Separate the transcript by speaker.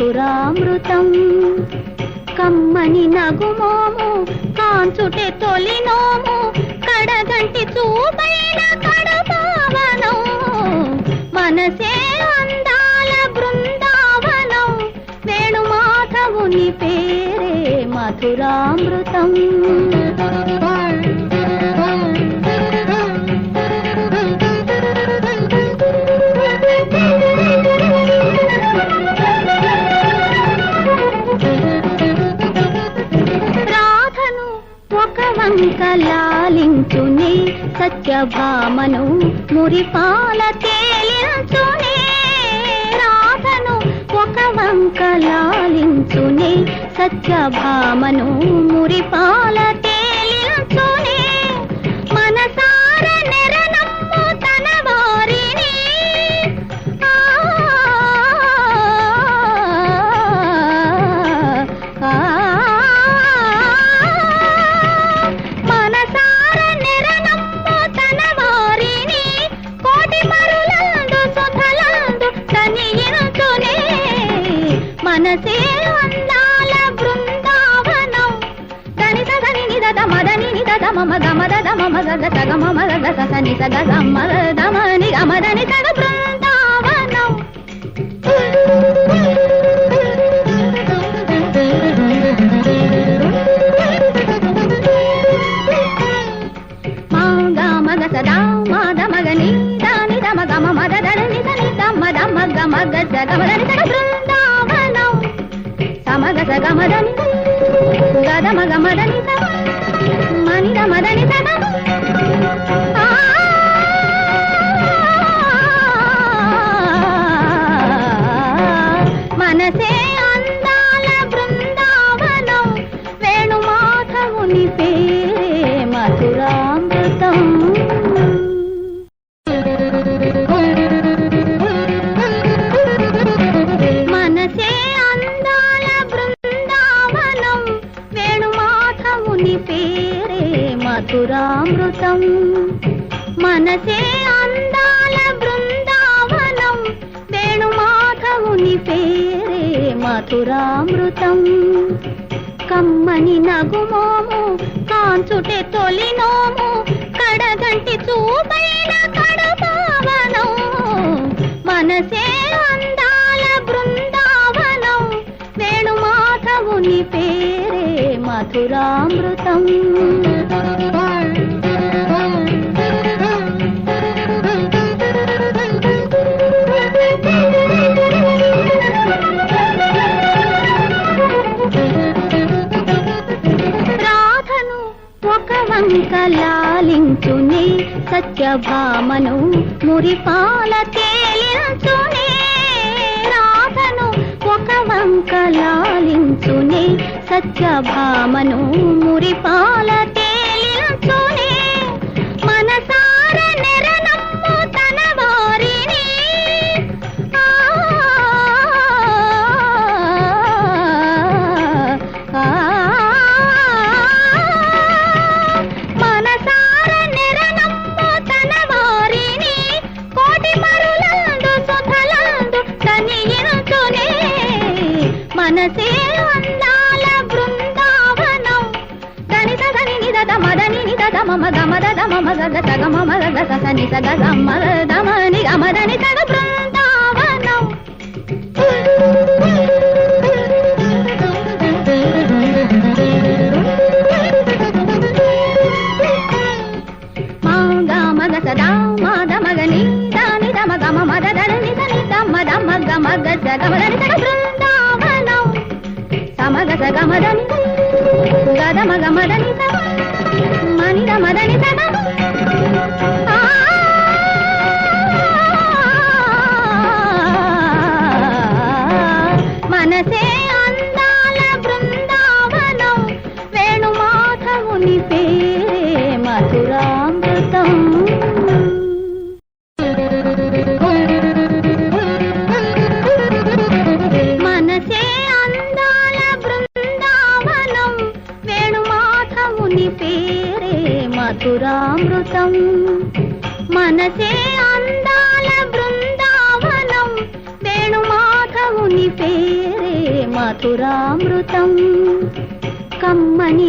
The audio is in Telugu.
Speaker 1: మధురామృతం కమ్మని నగుమోము కాంచుటే తొలినోము కడగంటి చూపైన కడపావనం మనసే అందాల బృందావనం వేణుమాధవుని పేరే మధురామృతం లాలించునే సత్యభామను మురిపాల తేలించునే రాధను ఒక వంక లాలించునే సత్యభామను మురిపాల తేలించునే మనసార నెరనమ్ము తన వారిని మనసే అందాల బృందావనం గణిత గని నిద మదని నిద మమ గమద మమ గగ సగ మమ గగ సని సగ గమ దమని గమదని సగ బృందావనం మా గమ గ సదా మద మగని దాని దమ గమ మద దని దని దమ దమ గమ గ సగ మదని సగ బృందావనం సమగ గమదని గదమ గమదని మని గమదని మనసే అందాల బృందావనం వేణుమాధవుని పేరే మధురామృతం మనసే అందాల బృందావనం వేణుమాధవుని పేరే మధురామృతం మనసే అందాల బృందావనం వేణుమాధవుని పేరే మధురామృతం కమ్మని నగుమోము కాంచుటే తొలినోము కడగంటి చూపైన కడపావనం మనసే అందాల బృందావనం వేణుమాధవుని పేరే మధురామృతం రాధను ఒక వంక లాలించునే సత్యభామను మురిపాల తేలించునే రాధను ఒక వంక లాలించునే సత్యభామను మురిపాల తేలించునే మనసార నెరనమ్ము తన వారిని మనసార నెరనమ్ము తన వారిని కోటి మరులందు సుధలందు కనియించునే మనసే అందాల బృందావనం గణిత గని నిద మదని నిద మమ గమద మమ గగ సగ మమ గగ సని సగ గమ దమని గమదని సగ బృందావనం మా గమ గ సదా మద మగని దాని దమ గమ మద దని దని దమ దమ గమ గ సగ మదని సగ బృందావనం సమగ సగ మదని గదమ గమదని మని దమదని సగ మనసే అందాల బృందావనం వేణుమాధవుని పేరే మధురామృతం మనసే అందాల బృందావనం వేణుమాధవుని పేరే మధురామృతం మనసే అందాల బృందావనం వేణుమాధవుని పేరే మధురామృతం కమ్మని